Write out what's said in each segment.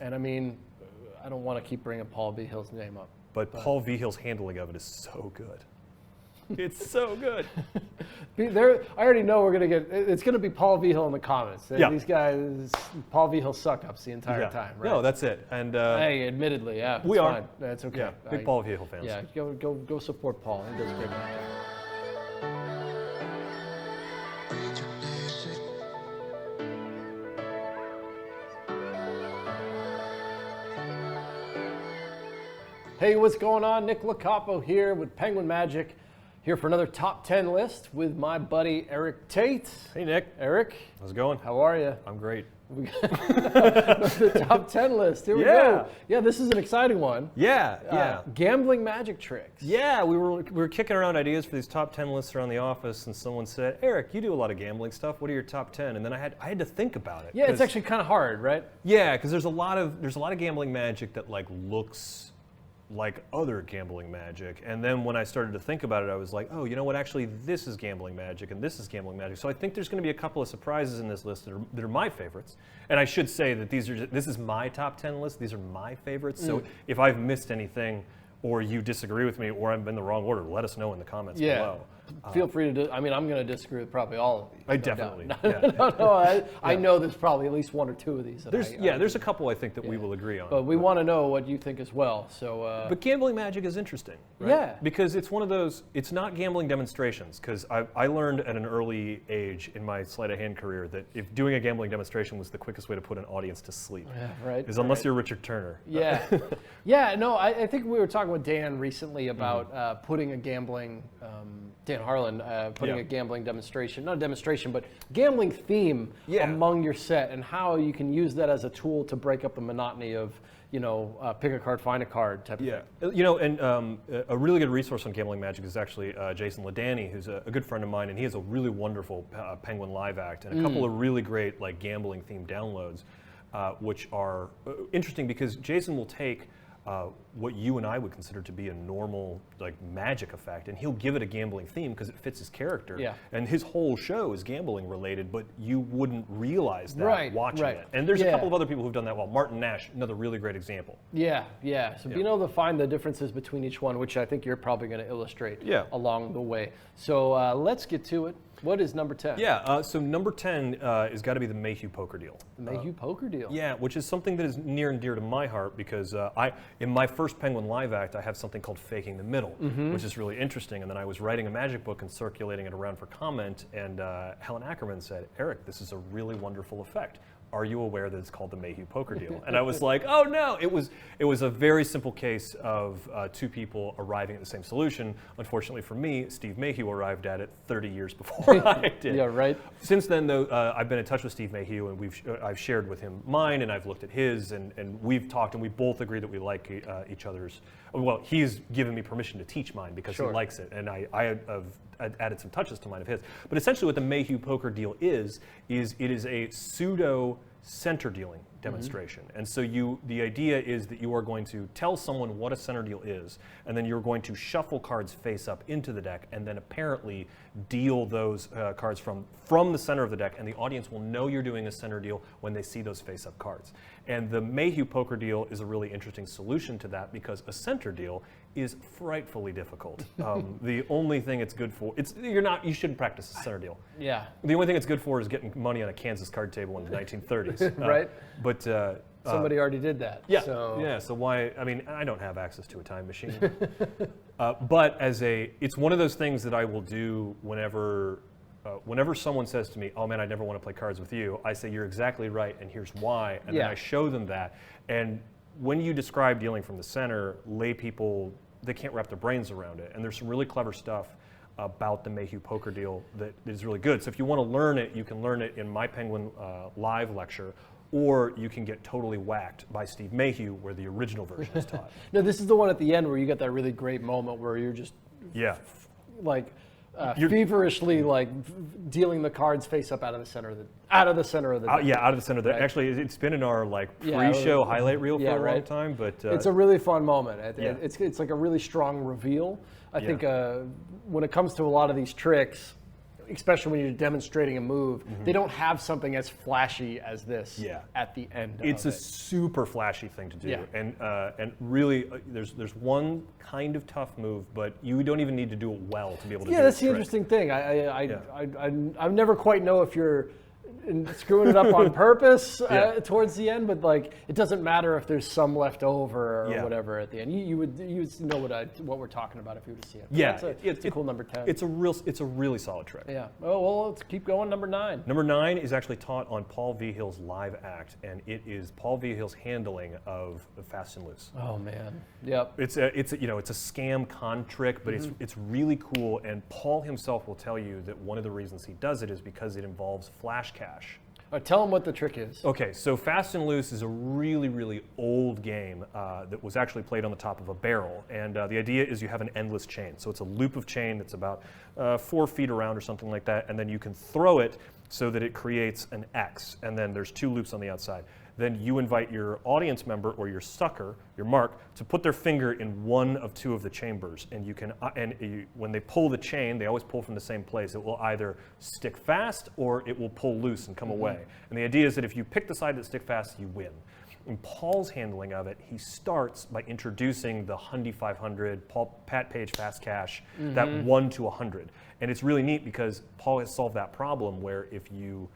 And I mean, I don't want to keep bringing Paul Vihill's name up. But Paul Vihill's handling of it is so good. It's so good. I already know we're going to get, it's going to be Paul Vihill in the comments. Yeah. These guys, Paul Vihill suck-ups the entire time, right? No, that's it. And hey, admittedly, yeah. we are. Fine. That's okay. Yeah, big Paul Vihill fans. Yeah, go support Paul. He does a great job. Hey, what's going on? Nick Lacapo here with Penguin Magic, here for another top 10 list with my buddy Eric Tate. Hey, Nick. Eric. How's it going? How are you? I'm great. We got the top 10 list. Here we go. Yeah, this is an exciting one. Yeah. Gambling magic tricks. Yeah, we were kicking around ideas for these top 10 lists around the office, and someone said, Eric, you do a lot of gambling stuff. What are your top 10? And then I had to think about it. Yeah, it's actually kind of hard, right? Yeah, because there's a lot of gambling magic that like looks like other gambling magic, and then when I started to think about it, I was like, oh, you know what, actually this is gambling magic and this is gambling magic. So I think there's going to be a couple of surprises in this list that are my favorites. And I should say that this is my top 10 list. These are my favorites. So if I've missed anything or you disagree with me or I'm in the wrong order, let us know in the comments below. Feel free to I mean, I'm going to disagree with probably all of these. I definitely. I know there's probably at least one or two of these. There's a couple I think that we will agree on. But we want to know what you think as well. So. But gambling magic is interesting, right? Yeah. Because it's one of those. It's not gambling demonstrations. Because I learned at an early age in my sleight of hand career that if doing a gambling demonstration was the quickest way to put an audience to sleep. Yeah, right. Is unless you're Richard Turner. Yeah. Yeah. No, I think we were talking with Dan recently about putting a gambling. Dan Harlan putting a gambling demonstration, not a demonstration, but gambling theme among your set and how you can use that as a tool to break up the monotony of, pick a card, find a card type of thing. And a really good resource on gambling magic is actually Jason Ladani, who's a good friend of mine, and he has a really wonderful Penguin live act and a couple of really great like gambling themed downloads, which are interesting because Jason will take what you and I would consider to be a normal like magic effect, and he'll give it a gambling theme because it fits his character. Yeah. And his whole show is gambling related, but you wouldn't realize that watching it. And there's a couple of other people who've done that well. Martin Nash, another really great example. Yeah. So being able to find the differences between each one, which I think you're probably going to illustrate along the way. So let's get to it. What is number 10? Yeah, so number 10 is got to be the Mayhew poker deal. The Mayhew poker deal. Yeah, which is something that is near and dear to my heart because in my first Penguin live act, I have something called Faking the Middle, which is really interesting. And then I was writing a magic book and circulating it around for comment, and Helen Ackerman said, Eric, this is a really wonderful effect. Are you aware that it's called the Mayhew poker deal? And I was like, oh no, it was a very simple case of two people arriving at the same solution. Unfortunately for me, Steve Mayhew arrived at it 30 years before I did. Yeah, right. Since then, though, I've been in touch with Steve Mayhew, and I've shared with him mine, and I've looked at his, and we've talked, and we both agree that we like each other's. Well, he's given me permission to teach mine because he likes it, and I have added some touches to mine of his. But essentially what the Mayhew poker deal is it is a pseudo center dealing demonstration. And so the idea is that you are going to tell someone what a center deal is, and then you're going to shuffle cards face up into the deck, and then apparently deal those cards from the center of the deck, and the audience will know you're doing a center deal when they see those face up cards. And the Mayhew poker deal is a really interesting solution to that because a center deal is frightfully difficult. The only thing it's good for, you shouldn't practice a center deal. Yeah. The only thing it's good for is getting money on a Kansas card table in the 1930s. Right. But somebody already did that. Yeah. So. So why? I mean, I don't have access to a time machine. But it's one of those things that I will do whenever someone says to me, "Oh man, I never want to play cards with you," I say, "You're exactly right, and here's why," and then I show them that. And when you describe dealing from the center, lay people, they can't wrap their brains around it. And there's some really clever stuff about the Mayhew poker deal that is really good. So if you want to learn it, you can learn it in my Penguin live lecture, or you can get totally whacked by Steve Mayhew, where the original version is taught. No, this is the one at the end where you get that really great moment where you're just feverishly like dealing the cards face up out of the center of the deck. Out of the center of the deck. Actually, it's been in our pre-show highlight reel for a long time, but it's a really fun moment. It's like a really strong reveal. I think when it comes to a lot of these tricks, especially when you're demonstrating a move, they don't have something as flashy as this at the end. It's a super flashy thing to do, and really, there's one kind of tough move, but you don't even need to do it well to be able to. Yeah, that's the interesting thing. I never quite know if you're screwing it up on purpose towards the end, but like it doesn't matter if there's some left over or whatever at the end. You would know what we're talking about if you were to see it. But yeah, it's a cool number 10. It's a really solid trick. Yeah. Oh well, let's keep going. Number 9. Number 9 is actually taught on Paul Vihil's live act, and it is Paul Vihil's handling of the Fast and Loose. Oh man. Yep. It's a scam con trick, but it's really cool. And Paul himself will tell you that one of the reasons he does it is because it involves flash cash. Tell them what the trick is. Okay, so Fast and Loose is a really, really old game that was actually played on the top of a barrel. And the idea is you have an endless chain. So it's a loop of chain that's about 4 feet around or something like that. And then you can throw it so that it creates an X. And then there's 2 loops on the outside. Then you invite your audience member or your sucker, your mark, to put their finger in one of 2 of the chambers. And you can, when they pull the chain, they always pull from the same place. It will either stick fast or it will pull loose and come away. And the idea is that if you pick the side that stick fast, you win. In Paul's handling of it, he starts by introducing the Hundy 500, Pat Page Fast Cash, that 1 to 100. And it's really neat because Paul has solved that problem where if you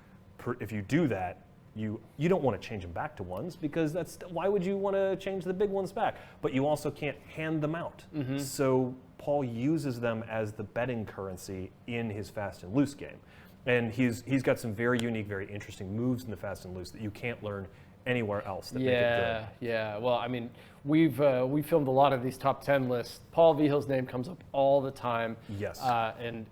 do that, you don't want to change them back to ones because why would you want to change the big ones back? But you also can't hand them out. So Paul uses them as the betting currency in his Fast and Loose game. And he's got some very unique, very interesting moves in the Fast and Loose that you can't learn anywhere else that make it good. Yeah. Well, I mean, we filmed a lot of these top 10 lists. Paul Vihil's name comes up all the time. Yes. And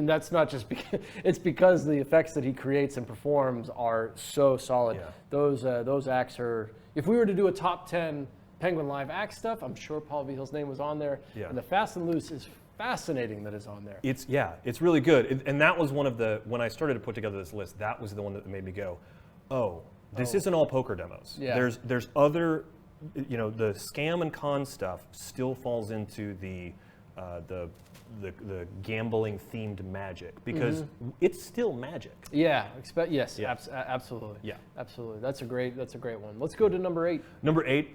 that's not just because it's because the effects that he creates and performs are so solid. Yeah. Those acts are. If we were to do a top 10 Penguin Live act stuff, I'm sure Paul Vihil's name was on there. Yeah. And the Fast and Loose is fascinating that it's on there. It's really good. And that was one of when I started to put together this list, that was the one that made me go, this isn't all poker demos. Yeah. There's other, the scam and con stuff still falls into the gambling themed magic because it's still magic. Yeah, absolutely. Yeah, absolutely. That's a great one. Let's go to number 8. Number 8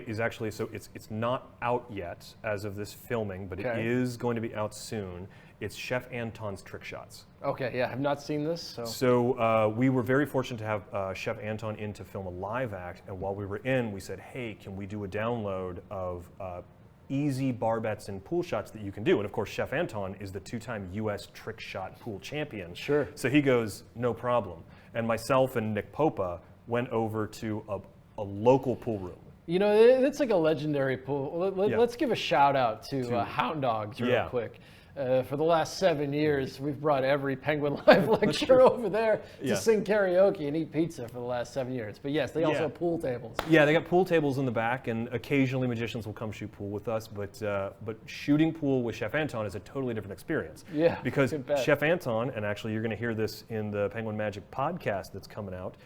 is actually it's not out yet as of this filming, but it is going to be out soon. It's Chef Anton's Trick Shots. Okay, yeah, I've not seen this. So we were very fortunate to have Chef Anton in to film a live act, and while we were in, we said, hey, can we do a download of easy bar bets and pool shots that you can do? And of course, Chef Anton is the 2-time U.S. trick shot pool champion. Sure. So he goes, no problem. And myself and Nick Popa went over to a local pool room. It's like a legendary pool. Let's give a shout out to Hound Dogs real quick. For the last 7 years, we've brought every Penguin Live lecture over there to sing karaoke and eat pizza for the last 7 years. But yes, they also have pool tables. Yeah, they got pool tables in the back, and occasionally magicians will come shoot pool with us. But shooting pool with Chef Anton is a totally different experience. Yeah, because Chef Anton, and actually you're going to hear this in the Penguin Magic podcast that's coming out,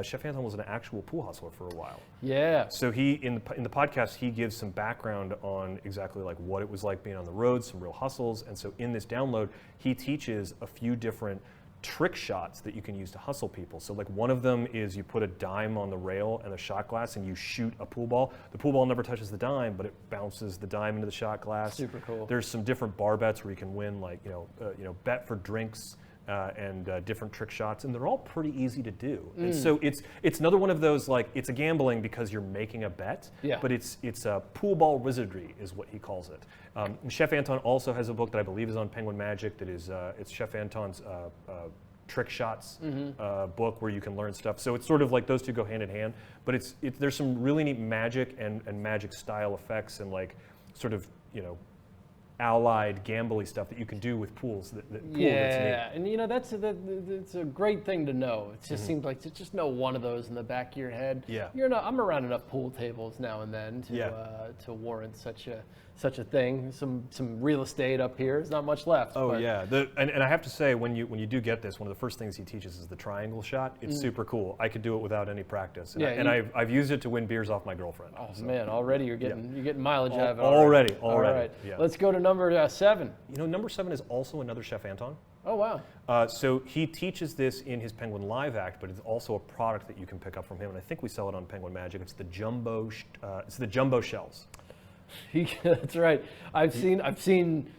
Chef Anton was an actual pool hustler for a while. Yeah. So he in the podcast he gives some background on exactly like what it was like being on the road, some real hustles, and so in this download he teaches a few different trick shots that you can use to hustle people. So like one of them is you put a dime on the rail and a shot glass and you shoot a pool ball. The pool ball never touches the dime, but it bounces the dime into the shot glass. Super cool. There's some different bar bets where you can win like bet for drinks. And different trick shots, and they're all pretty easy to do. And so it's another one of those like it's a gambling because you're making a bet, but it's a pool ball wizardry is what he calls it. Chef Anton also has a book that I believe is on Penguin Magic that is it's Chef Anton's Trick Shots book where you can learn stuff. So it's sort of like those two go hand in hand, but there's some really neat magic and magic style effects and like sort of allied gambly stuff that you can do with pools. And that's a great thing to know. It just seems like to just know one of those in the back of your head. Yeah. I'm around enough pool tables now and then to warrant such such a thing. Some real estate up here. There's not much left. Oh but. yeah, and I have to say, when you do get this, one of the first things he teaches is the triangle shot. It's super cool. I could do it without any practice, and I've used it to win beers off my girlfriend. Oh man, already you're getting mileage out of it. Already. All right. Yeah. Let's go to number 7. You know, number 7 is also another Chef Anton. Oh wow. So he teaches this in his Penguin Live Act, but it's also a product that you can pick up from him, and I think we sell it on Penguin Magic. It's the jumbo shells. That's right. I've seen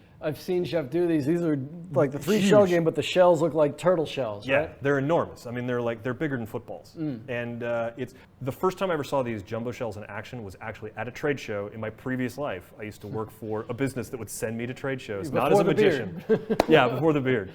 Chef do these. These are like the 3-shell game, but the shells look like turtle shells. Yeah, right? They're enormous. I mean, they're bigger than footballs. And it's the first time I ever saw these jumbo shells in action was actually at a trade show in my previous life. I used to work for a business that would send me to trade shows, not as a magician. Yeah, before the beard.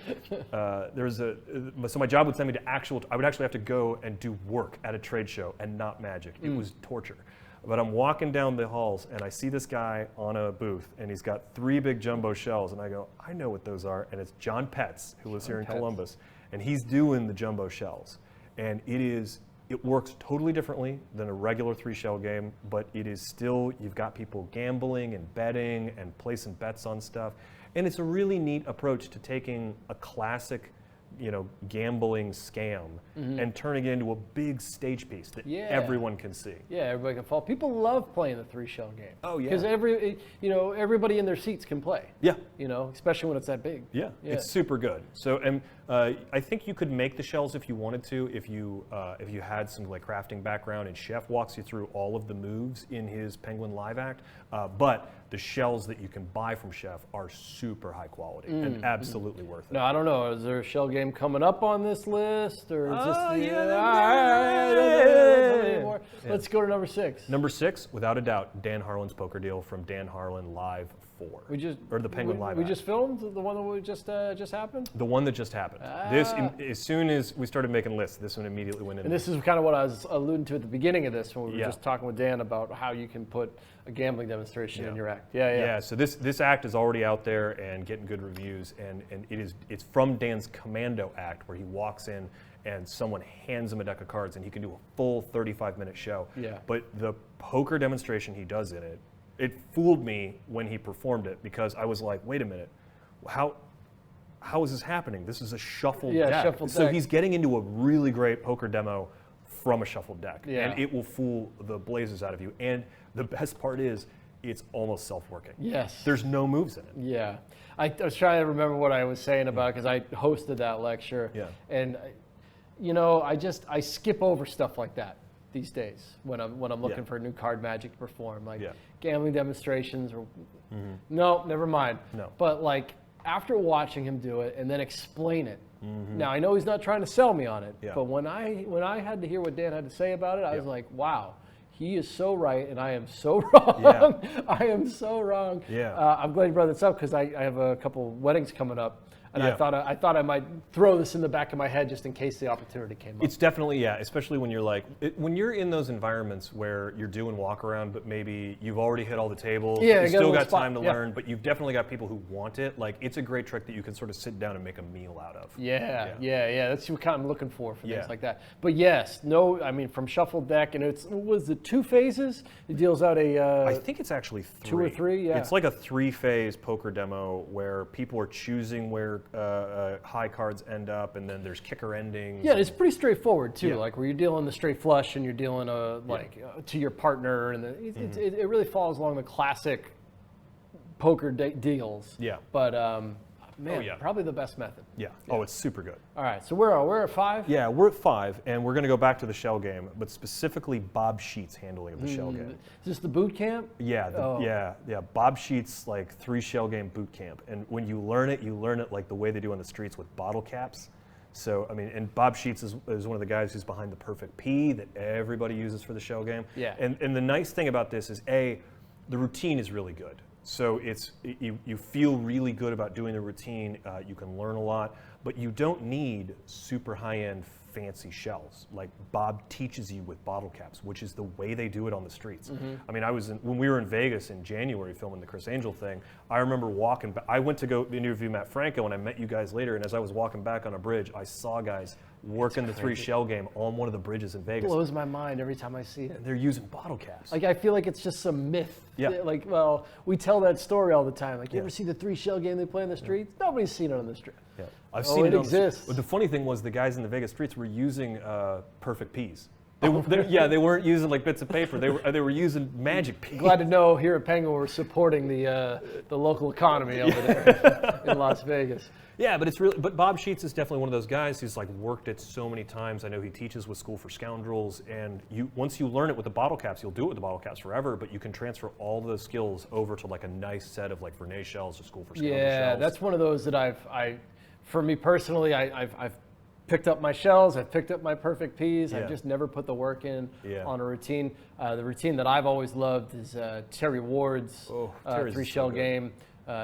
So my job would send me to I would actually have to go and do work at a trade show and not magic. It was torture. But I'm walking down the halls and I see this guy on a booth and he's got 3 big jumbo shells and I go, I know what those are. And it's John Petz, who lives here in Columbus, and he's doing the jumbo shells. And it works totally differently than a regular 3-shell game, but it is still, you've got people gambling and betting and placing bets on stuff. And it's a really neat approach to taking a classic gambling scam and turning it into a big stage piece that everyone can see. Yeah, everybody can follow. People love playing the 3-shell game. Oh yeah. Because everybody in their seats can play. Yeah. Especially when it's that big. Yeah. It's super good. So, and I think you could make the shells if you wanted to, if you had some like crafting background, and Chef walks you through all of the moves in his Penguin Live Act. But the shells that you can buy from Chef are super high quality and absolutely worth it. No, I don't know. Is there a shell game coming up on this list, or is this Let's go to number 6. Number 6, without a doubt, Dan Harlan's poker deal from Dan Harlan Live 4. The Penguin Live Act. We just filmed the one that just happened. The one that just happened. As soon as we started making lists, this one immediately went in. And this is kind of what I was alluding to at the beginning of this when we were just talking with Dan about how you can put a gambling demonstration in your act. Yeah. So this act is already out there and getting good reviews, and it's from Dan's Commando Act, where he walks in and someone hands him a deck of cards and he can do a full 35-minute show. Yeah. But the poker demonstration he does in it fooled me when he performed it, because I was like, wait a minute, how is this happening? This is a shuffled deck. Shuffled so deck. he's getting into a really great poker demo from a shuffled deck. Yeah. And it will fool the blazes out of you. And the best part is, it's almost self-working. Yes. There's no moves in it. Yeah. I was trying to remember what I was saying about it, because I hosted that lecture. Yeah. And, I skip over stuff like that these days when I'm looking for a new card magic to perform, like gambling demonstrations or no, never mind. No. But like after watching him do it and then explain it. Now I know he's not trying to sell me on it, but when I had to hear what Dan had to say about it, I was like, wow. He is so right, and I am so wrong. Yeah. I am so wrong. Yeah. I'm glad you brought this up, because I have a couple weddings coming up, and I thought I might throw this in the back of my head just in case the opportunity came up. It's definitely, especially when you're when you're in those environments where you're doing walk around, but maybe you've already hit all the tables, you still got time to learn, but you've definitely got people who want it. Like, it's a great trick that you can sort of sit down and make a meal out of. Yeah. That's what I'm looking for things like that. But yes, from shuffled deck, and was it 2 phases? It deals out I think it's actually 3. 2 or 3, yeah. It's like a 3-phase poker demo where people are choosing where high cards end up, and then there's kicker endings. Yeah, it's pretty straightforward too. Like where you're dealing the straight flush and you're dealing to your partner, and it really follows along the classic poker deals. Yeah. But probably the best method. Yeah. Oh, it's super good. All right, so we're at 5. Yeah, we're at 5, and we're going to go back to the shell game, but specifically Bob Sheets' handling of the shell game. Is this the boot camp? Yeah, Bob Sheets' 3-shell game boot camp, and when you learn it like the way they do on the streets with bottle caps. So and Bob Sheets is one of the guys who's behind the perfect P that everybody uses for the shell game. Yeah. And the nice thing about this is the routine is really good. So you feel really good about doing the routine. You can learn a lot, but you don't need super high-end fancy shells. Like Bob teaches you with bottle caps, which is the way they do it on the streets. When we were in Vegas in January filming the Chris Angel thing, I remember walking back. I went to go interview Matt Franco, and I met you guys later, and as I was walking back on a bridge, I saw guys working the 3 shell game on one of the bridges in Vegas. It blows my mind every time I see it. And they're using bottle caps. Like, I feel like it's just some myth. Yeah. Like, well, we tell that story all the time. Like, you ever see the 3 shell game they play on the streets? Nobody's seen it on the street. Yeah. I've seen it exists. But the funny thing was the guys in the Vegas streets were using perfect peas. They weren't using like bits of paper. They were using magic peas. Glad to know here at Penguin we're supporting the local economy over there in Las Vegas. Yeah, but Bob Sheets is definitely one of those guys who's like worked it so many times. I know he teaches with School for Scoundrels, and once you learn it with the bottle caps, you'll do it with the bottle caps forever, but you can transfer all those skills over to like a nice set of like Vernay shells or School for Scoundrels shells. Yeah, that's one of those that for me personally, I've picked up my shells, I've picked up my perfect peas. I've just never put the work in on a routine. The routine that I've always loved is Terry Ward's 3 shell game.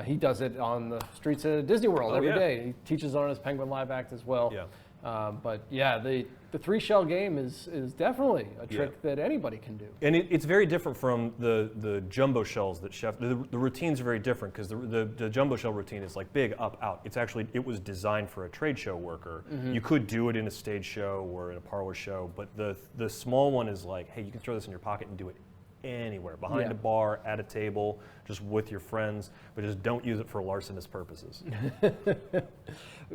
He does it on the streets of Disney World every day. He teaches on his Penguin Live Act as well. Yeah. But yeah, the 3 shell game is definitely a trick that anybody can do. And it's very different from the jumbo shells that chef. The routines are very different because the jumbo shell routine is like big up out. It was designed for a trade show worker. Mm-hmm. You could do it in a stage show or in a parlor show, but the small one is like, hey, you can throw this in your pocket and do it anywhere, behind a bar, at a table, just with your friends, but just don't use it for larcenous purposes.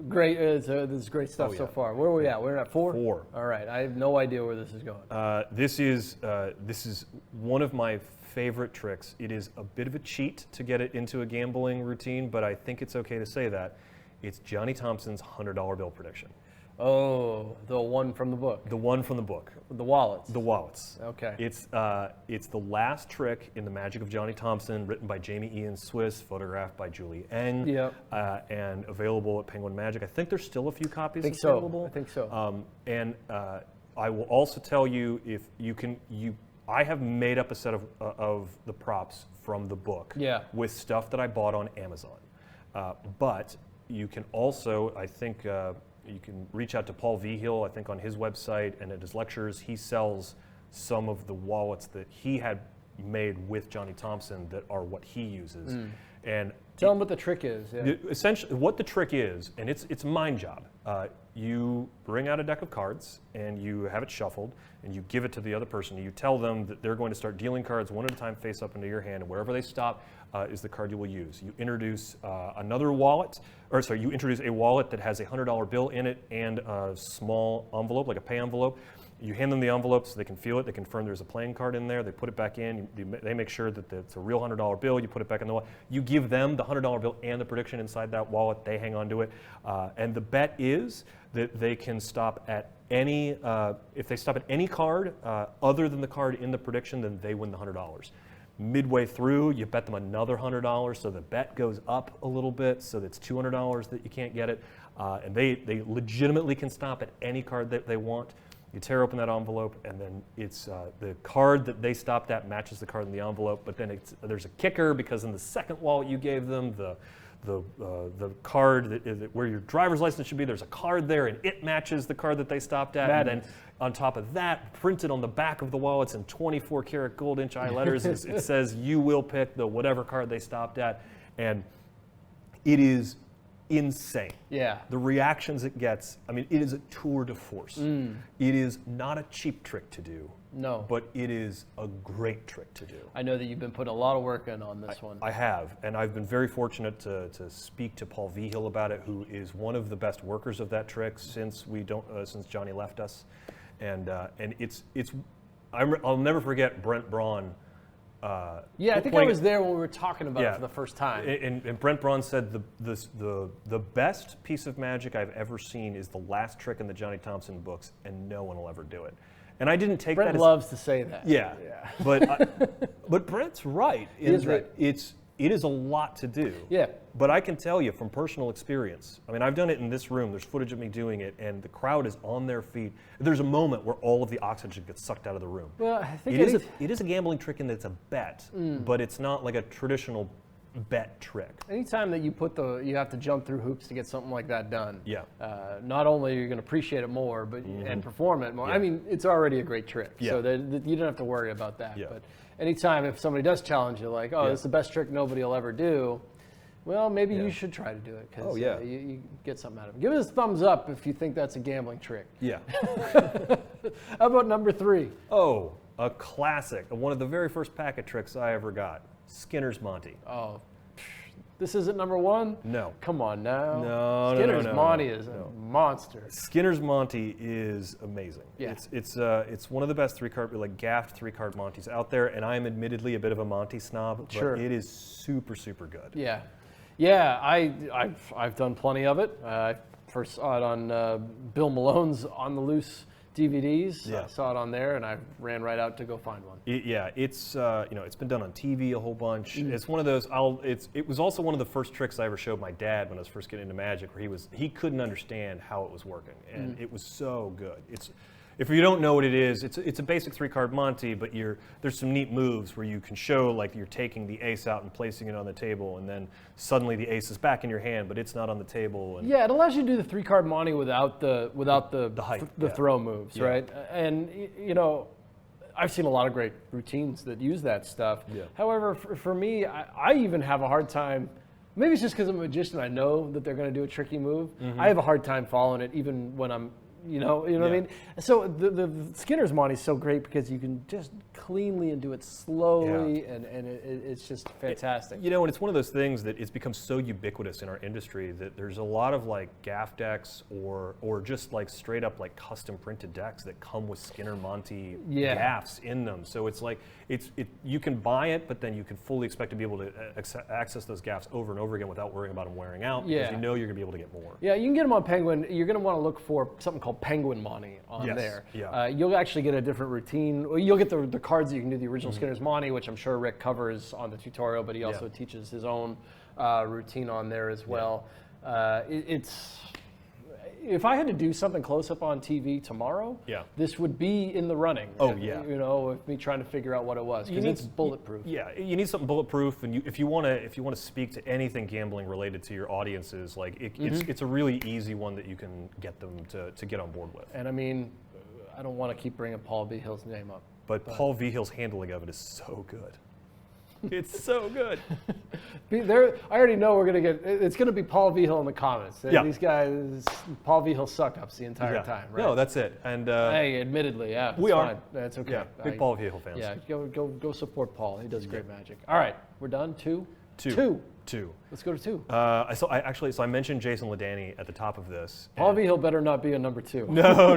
Great, this is great stuff so far. Where are we at? We're at 4? 4. All right, I have no idea where this is going. This is one of my favorite tricks. It is a bit of a cheat to get it into a gambling routine, but I think it's okay to say that. It's Johnny Thompson's $100 bill prediction. Oh, the one from the book. The one from the book. The wallets. The wallets. Okay. It's the last trick in The Magic of Johnny Thompson, written by Jamie Ian Swiss, photographed by Julie Eng, and available at Penguin Magic. I think there's still a few copies available. I think so. And I will also tell you, if you can, I have made up a set of the props from the book with stuff that I bought on Amazon. But you can also, I think, you can reach out to Paul Vigil, I think on his website and at his lectures. He sells some of the wallets that he had made with Johnny Thompson that are what he uses. And tell him what the trick is. Yeah. Essentially, what the trick is, and it's a mind job. You bring out a deck of cards and you have it shuffled and you give it to the other person. You tell them that they're going to start dealing cards one at a time face up into your hand, and wherever they stop is the card you will use. You introduce you introduce a wallet that has a $100 bill in it and a small envelope, like a pay envelope. You hand them the envelope so they can feel it. They confirm there's a playing card in there. They put it back in. They make sure that it's a real $100 bill. You put it back in the wallet. You give them the $100 bill and the prediction inside that wallet. They hang on to it. And the bet is that they can stop at any, if they stop at any card other than the card in the prediction, then they win the $100. Midway through, you bet them another $100, so the bet goes up a little bit, so that's $200 that you can't get it. And they legitimately can stop at any card that they want. You tear open that envelope, and then it's the card that they stopped at matches the card in the envelope. But then there's a kicker, because in the second wallet you gave them, the card where your driver's license should be, there's a card there, and it matches the card that they stopped at. And then on top of that, printed on the back of the wallets in 24 karat gold inch eye letters, it says you will pick the whatever card they stopped at, and it is insane. Yeah. The reactions it gets, I mean, it is a tour de force. It is not a cheap trick to do. No. But it is a great trick to do. I know that you've been putting a lot of work in on this one. I have, and I've been very fortunate to speak to Paul Vigil about it, who is one of the best workers of that trick since Johnny left us, and I'll never forget Brent Braun. I think I was there when we were talking about it for the first time. And Brent Braun said the best piece of magic I've ever seen is the last trick in the Johnny Thompson books, and no one will ever do it. And I didn't take Brent that. Brent loves to say that. Yeah. But Brent's right. He is right. It is a lot to do. Yeah. But I can tell you from personal experience, I mean, I've done it in this room. There's footage of me doing it, and the crowd is on their feet. There's a moment where all of the oxygen gets sucked out of the room. Well, I think it is a gambling trick in that it's a bet, but it's not like a traditional bet trick. Anytime that you have to jump through hoops to get something like that done. Yeah. Not only are you going to appreciate it more, but and perform it more. Yeah. I mean, it's already a great trick, so you don't have to worry about that. Yeah. But anytime if somebody does challenge you, like, this is the best trick nobody will ever do, Well, maybe you should try to do it because you get something out of it. Give us a thumbs up if you think that's a gambling trick. Yeah. How about number 3? Oh, a classic. One of the very first pack of tricks I ever got. Skinner's Monte. Oh, this isn't number 1? No. Come on now. No, Skinner's no. Monte is a monster. Skinner's Monte is amazing. Yeah. It's one of the best like gaffed 3-card Montes out there, and I'm admittedly a bit of a Monte snob, but it is super, super good. Yeah. Yeah, I've done plenty of it. I first saw it on Bill Malone's On the Loose DVDs. Yeah. I saw it on there, and I ran right out to go find one. It's it's been done on TV a whole bunch. It's one of those. It was also one of the first tricks I ever showed my dad when I was first getting into Magic, where he couldn't understand how it was working, and it was so good. If you don't know what it is, it's a basic 3-card Monte, but there's some neat moves where you can show like you're taking the ace out and placing it on the table, and then suddenly the ace is back in your hand, but it's not on the table. And yeah, it allows you to do the 3-card Monte without the height, throw moves, right? And I've seen a lot of great routines that use that stuff. Yeah. However, for me, I even have a hard time. Maybe it's just because I'm a magician. I know that they're going to do a tricky move. I have a hard time following it, even when I'm. You know what I mean? So the Skinner's Monte is so great because you can just cleanly and do it slowly, and it's just fantastic. And it's one of those things that it's become so ubiquitous in our industry that there's a lot of like gaff decks or just like straight up like custom printed decks that come with Skinner Monte gaffs in them. So it's like you can buy it, but then you can fully expect to be able to access those gaffs over and over again without worrying about them wearing out because you know you're gonna be able to get more. Yeah, you can get them on Penguin. You're gonna want to look for something called Penguin Monte on there. Yeah. You'll actually get a different routine. Well, you'll get the cards that you can do the original Skinner's Monte, which I'm sure Rick covers on the tutorial, but he also teaches his own routine on there as well. If I had to do something close up on TV tomorrow, this would be in the running. With me trying to figure out what it was, because it's bulletproof. You need something bulletproof, and if you want to speak to anything gambling related to your audiences, like it's a really easy one that you can get them to get on board with. And I mean, I don't want to keep bringing Paul Vigil's name up, but Paul Vigil's handling of it is so good. It's so good. I already know it's going to be Paul Vigil in the comments. These guys, Paul Vigil suck-ups the entire time, right? No, that's it. And hey, admittedly, we are. Fine. That's okay. Yeah, big Paul Vigil fans. Yeah, go support Paul. He does great magic. All right, we're done. Two. Let's go to 2. I mentioned Jason Ladanye at the top of this. Paul Vigil better not be a number 2. No.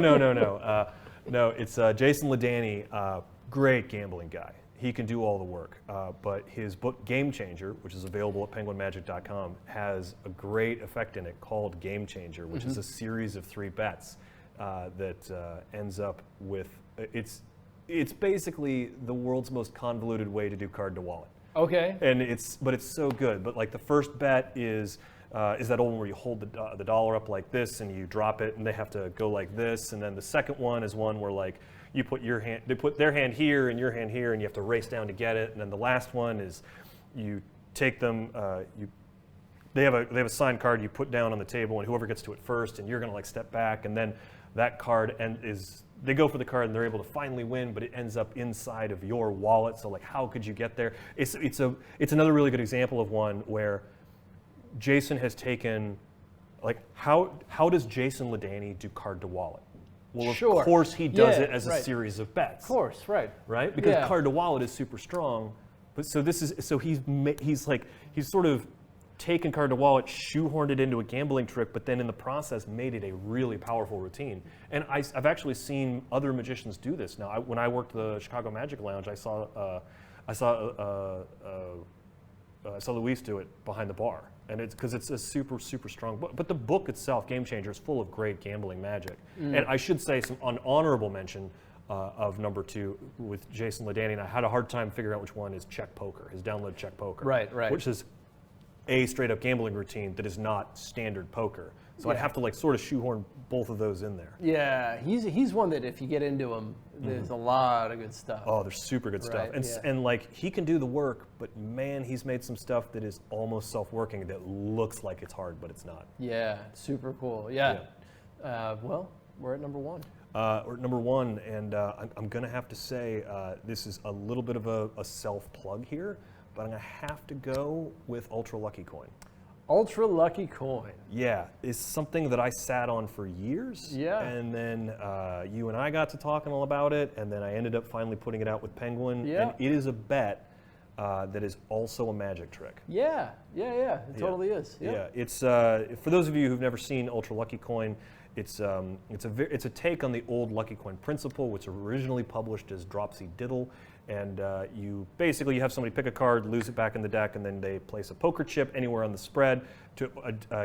No, it's Jason Ladanye, great gambling guy. He can do all the work, but his book Game Changer, which is available at penguinmagic.com, has a great effect in it called Game Changer, which is a series of 3 bets that ends up with it's basically the world's most convoluted way to do card to wallet. Okay. And it's so good. But like the first bet is that old one where you hold the dollar up like this and you drop it, and they have to go like this, and then the second one is one where like you put they put their hand here and your hand here, and you have to race down to get it. And then the last one is you take them, they have a signed card you put down on the table, and whoever gets to it first, and you're gonna like step back, and then that card they go for the card and they're able to finally win, but it ends up inside of your wallet. So like, how could you get there? It's another really good example of one where Jason has taken, like, how does Jason Ladanye do card to wallet? Well, of course he does it as a series of bets. Of course, right. Right? Because card to wallet is super strong. But he's sort of taken card to wallet, shoehorned it into a gambling trick, but then in the process made it a really powerful routine. And I've actually seen other magicians do this. Now, when I worked the Chicago Magic Lounge, I saw Luis do it behind the bar, and it's because it's a super, super strong book. But the book itself, Game Changer, is full of great gambling magic. And I should say an honorable mention of number 2 with Jason Ladanye, and I had a hard time figuring out which one is Check Poker, his download Check Poker. Right. Which is a straight up gambling routine that is not standard poker. So I'd have to like sort of shoehorn both of those in there. Yeah, he's one that if you get into him, there's a lot of good stuff. Oh, there's super good stuff. And like he can do the work, but man, he's made some stuff that is almost self-working that looks like it's hard, but it's not. Yeah, super cool. Yeah. Well, we're at number 1. We're at number 1, and I'm going to have to say this is a little bit of a self-plug here, but I'm going to have to go with Ultra Lucky Coin. Ultra lucky coin. Yeah, it's something that I sat on for years. Yeah. And then you and I got to talking all about it, and then I ended up finally putting it out with Penguin. Yeah. And it is a bet that is also a magic trick. Yeah. It totally is. Yeah. It's for those of you who've never seen Ultra Lucky Coin, it's a take on the old Lucky Coin principle, which originally published as Dropsy Diddle. And you have somebody pick a card, lose it back in the deck, and then they place a poker chip anywhere on the spread to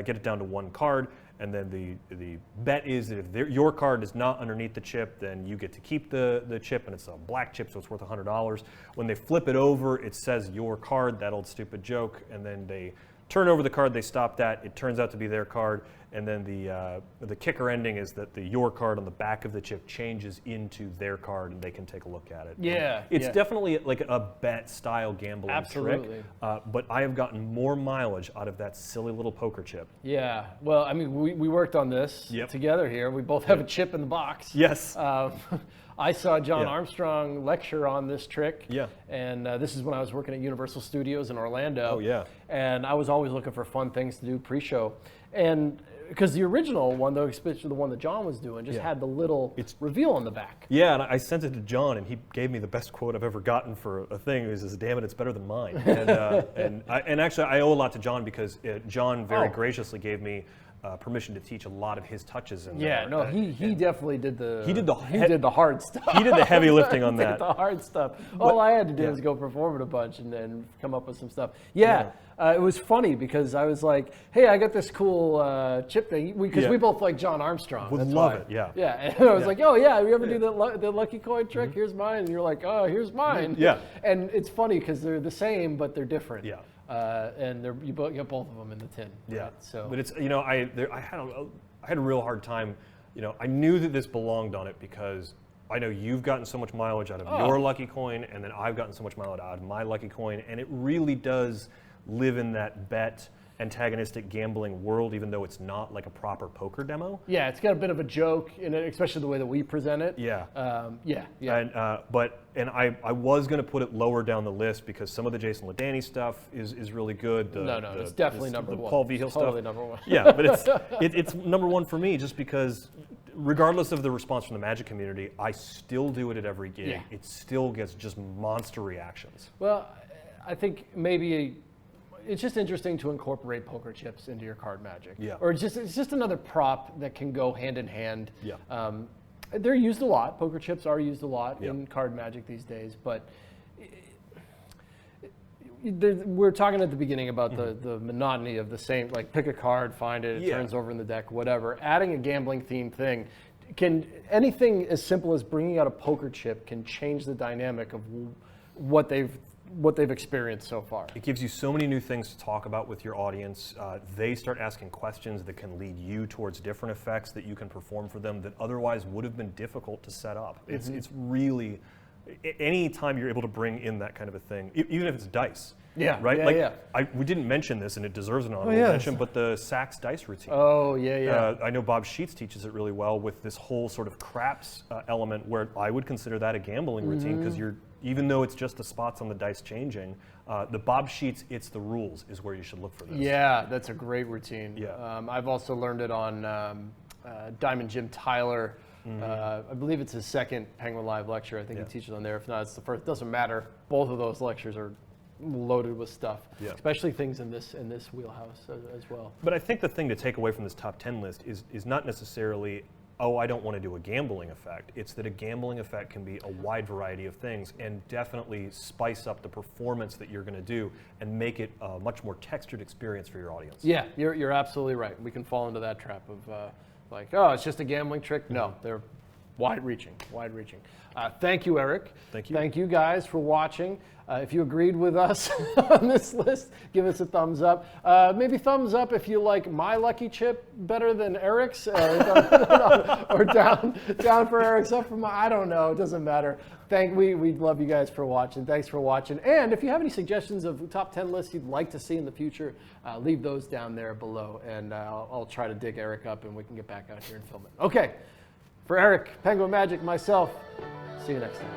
get it down to one card. And then the bet is that if your card is not underneath the chip, then you get to keep the chip, and it's a black chip, so it's worth $100. When they flip it over, it says your card, that old stupid joke, and then they turn over the card they stopped at. It turns out to be their card, and then the kicker ending is that your card on the back of the chip changes into their card, and they can take a look at it. Yeah, it's definitely like a bet style gambling trick. But I have gotten more mileage out of that silly little poker chip. Yeah. Well, I mean, we worked on this together here. We both have a chip in the box. Yes. I saw John Armstrong lecture on this trick. Yeah. And this is when I was working at Universal Studios in Orlando. Oh, yeah. And I was always looking for fun things to do pre-show. And because the original one, though, especially the one that John was doing, just had the little reveal on the back. Yeah, and I sent it to John, and he gave me the best quote I've ever gotten for a thing. He says, "Damn it, it's better than mine." And actually, I owe a lot to John because John very graciously gave me permission to teach a lot of his touches in there. Yeah, no, he definitely did the hard stuff. He did the heavy lifting on that. The hard stuff. All I had to do was go perform it a bunch and then come up with some stuff. It was funny because I was like, "Hey, I got this cool chip thing," because we both like John Armstrong. Would love it. Yeah. Yeah, and I was like, "Oh yeah, you ever do the lucky coin trick? Mm-hmm. Here's mine." And you're like, "Oh, here's mine." Yeah. And it's funny because they're the same, but they're different. Yeah. And you got both of them in the tin. Yeah. Right? So, but it's I had a real hard time. I knew that this belonged on it because I know you've gotten so much mileage out of your lucky coin, and then I've gotten so much mileage out of my lucky coin, and it really does live in that bet antagonistic gambling world, even though it's not like a proper poker demo. Yeah, it's got a bit of a joke in it, especially the way that we present it. Yeah. And I was going to put it lower down the list because some of the Jason Ladany stuff is really good. It's definitely number one. The Paul Vigil stuff. Totally number one. Yeah, but it's number one for me just because regardless of the response from the Magic community, I still do it at every gig. Yeah. It still gets just monster reactions. Well, I think maybe it's just interesting to incorporate poker chips into your card magic. Yeah. Or it's just another prop that can go hand in hand. Yeah. They're used a lot. Poker chips are used a lot in card magic these days, but we're talking at the beginning about the monotony of the same, like pick a card, find it, it turns over in the deck, whatever. Adding a gambling themed thing, anything as simple as bringing out a poker chip can change the dynamic of what they've experienced so far. It gives you so many new things to talk about with your audience. They start asking questions that can lead you towards different effects that you can perform for them that otherwise would have been difficult to set up. Mm-hmm. It's really, any time you're able to bring in that kind of a thing, even if it's dice. Yeah, right? Yeah, we didn't mention this, and it deserves an honorable mention, but the Sachs dice routine. Oh, yeah. I know Bob Sheets teaches it really well with this whole sort of craps element where I would consider that a gambling routine because even though it's just the spots on the dice changing, the Bob Sheets, it's the rules is where you should look for this. Yeah, that's a great routine. Yeah. I've also learned it on Diamond Jim Tyler. I believe it's his second Penguin Live lecture. I think he teaches on there. If not, it's the first. Doesn't matter. Both of those lectures are loaded with stuff, especially things in this wheelhouse as well. But I think the thing to take away from this top 10 list is not necessarily, oh, I don't want to do a gambling effect. It's that a gambling effect can be a wide variety of things and definitely spice up the performance that you're going to do and make it a much more textured experience for your audience. Yeah, you're absolutely right. We can fall into that trap of it's just a gambling trick. No, they're wide-reaching. Thank you, Eric. Thank you. Thank you guys for watching. If you agreed with us on this list, give us a thumbs up. Maybe thumbs up if you like my lucky chip better than Eric's, or down for Eric's, up for my. I don't know. It doesn't matter. We love you guys for watching. Thanks for watching. And if you have any suggestions of top 10 lists you'd like to see in the future, leave those down there below, and I'll try to dig Eric up, and we can get back out here and film it. Okay. For Eric, Penguin Magic, myself. See you next time.